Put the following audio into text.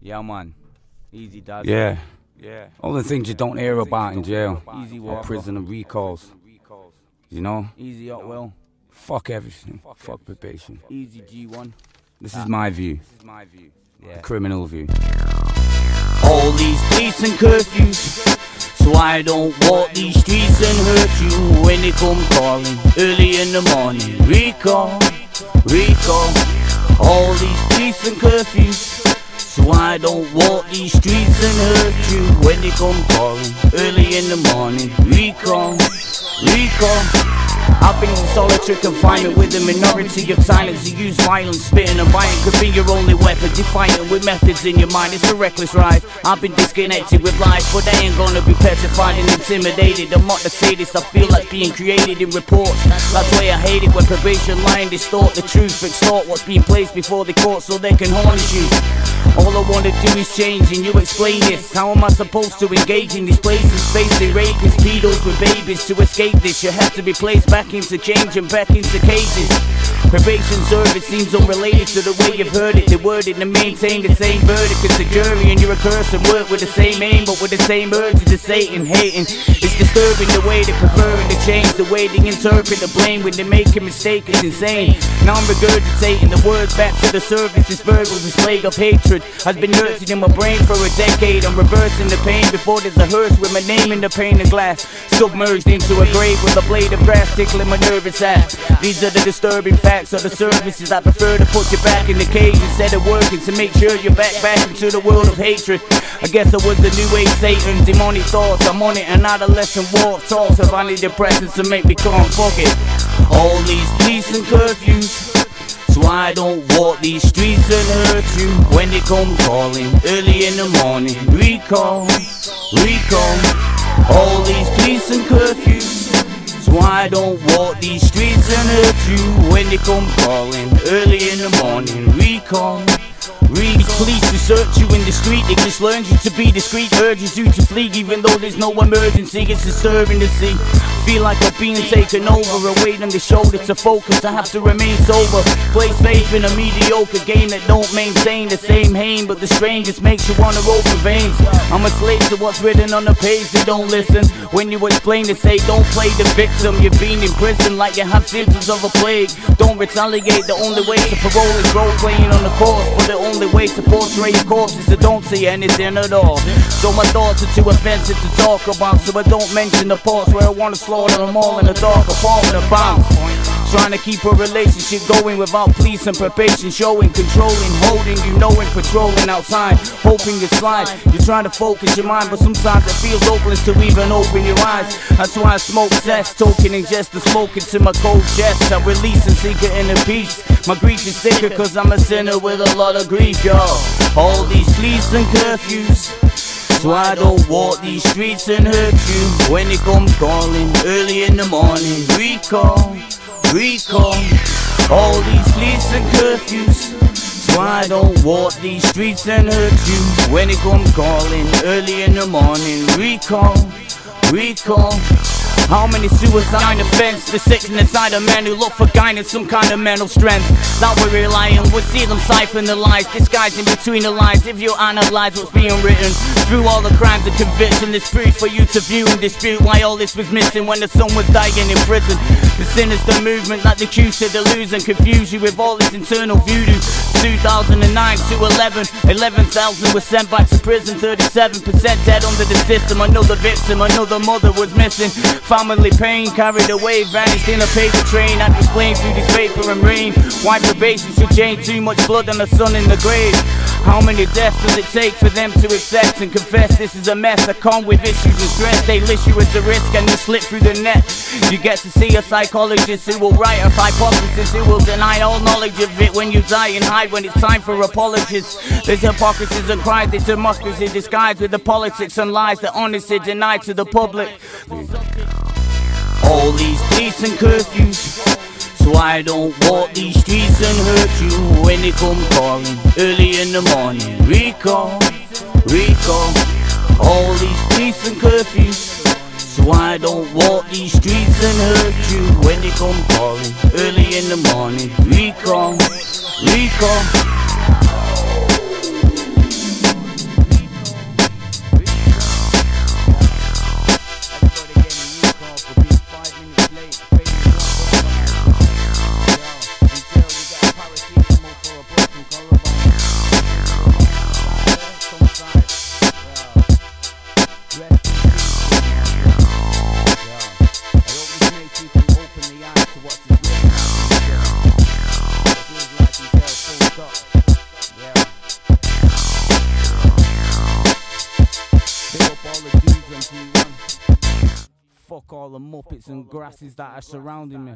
Yeah, man. Easy does. Yeah. Yeah. All the things you don't hear about in jail. Easy Or walk. prison and recalls. You know? Easy up, Will. Fuck everything. Fuck probation. Easy G1. This is my view. Yeah. Criminal view. All these police and curfews, so I don't walk these streets and hurt you when they come calling early in the morning. Recall, recall. All these police and curfews, so I don't walk these streets and hurt you when they come calling early in the morning. Recall, recall. I've been in solitary confinement with a minority of silence. You use violence, spitting and biting could be your only weapon. Defiant with methods in your mind, it's a reckless ride. I've been disconnected with life, but I ain't gonna be petrified and intimidated. I'm not the sadist, I feel like being created in reports. That's why I hate it when probation line distort the truth, extort what's being placed before the court so they can harness you. All I wanna do is change and you explain this. How am I supposed to engage in these places? Facing rapists, pedos with babies. To escape this, you have to be placed back into change and back into cages. Probation service seems unrelated to the way you've heard it. They worded to maintain the same verdict as the jury, and you're a curse and work with the same aim, but with the same urges to Satan hating. It's disturbing the way they prefer to change the way they interpret the blame when they make a mistake. It's insane. Now I'm regurgitating the words back to the surface. This verbal display of hatred has been nurtured in my brain for a decade. I'm reversing the pain before there's a hearse with my name in the pane of glass, submerged into a grave with a blade of grass tickling my nervous ass. These are the disturbing facts of the services. I prefer to put you back in the cage instead of working to make sure you're back into the world of hatred. I guess I was the new age Satan, demonic thoughts. I'm on it, an adolescent war of talks of antidepressants to make me calm. Fuck it. All these police and curfews, so I don't walk these streets and hurt you when they come calling early in the morning. Recall, recall. All these police and curfews, so I don't walk these streets and hurt you when they come calling early in the morning. Recall, recall. Police who search you in the street, they just learned you to be discreet, urges you to flee even though there's no emergency. It's disturbing to see. Feel like I'm being taken over, a weight on the shoulder to focus. I have to remain sober, place faith in a mediocre game that don't maintain the same aim, but the strain just makes you wanna open veins. I'm a slave to what's written on the page. They don't listen when you explain to say don't play the victim. You're being in prison like you have symptoms of a plague. Don't retaliate. The only way to parole is role playing on the course, but the only way to portray a corpse is to don't say anything at all. So my thoughts are too offensive to talk about, so I don't mention the parts where I wanna slaughter them all in a dark apartment of bounds. Trying to keep a relationship going without police and probation showing, controlling, holding, you knowing, patrolling outside, hoping you slide. You're trying to focus your mind, but sometimes it feels hopeless to even open your eyes. That's why I smoke cess, token ingest the smoke into my cold chest. I release and seek it in a peace. My grief is thicker cause I'm a sinner with a lot of grief, y'all. All these police and curfews, so I don't walk these streets and hurt you when they come calling early in the morning. Recall, recall. All these police and curfews, so I don't walk these streets and hurt you when they come calling early in the morning. Recall, recall. How many suicide offense? The sickness inside a man who look for guidance, some kind of mental strength. That we're relying, we'll see them siphon the lies, disguising between the lines. If you analyze what's being written through all the crimes and conviction, it's proof for you to view and dispute why all this was missing when the son was dying in prison. The sinister movement like the cue to delude and confuse you with all this internal voodoo. 2009 to 11,000 were sent back to prison, 37% dead under the system. Another victim, another mother was missing. Family pain carried away, vanished in a paper train. I'd explain through this vapor and rain why probation should change. Too much blood and the sun in the grave. How many deaths does it take for them to accept and confess this is a mess? I come with issues and stress. They list you as a risk and you slip through the net. You get to see a psychologist who will write a hypothesis, who will deny all knowledge of it when you die and hide when it's time for apologies. There's hypocrisies and cries, there's democracy disguised with the politics and lies that honestly denied to the public. All these police and curfews, so I don't walk these streets and hurt you when they come calling early in the morning. Recall, recall. All these police and curfews, so I don't walk these streets and hurt you when they come calling early in the morning. Recall, recall. Yeah. Big up all the dudes on T1. Fuck all the muppets and grasses that are surrounding me.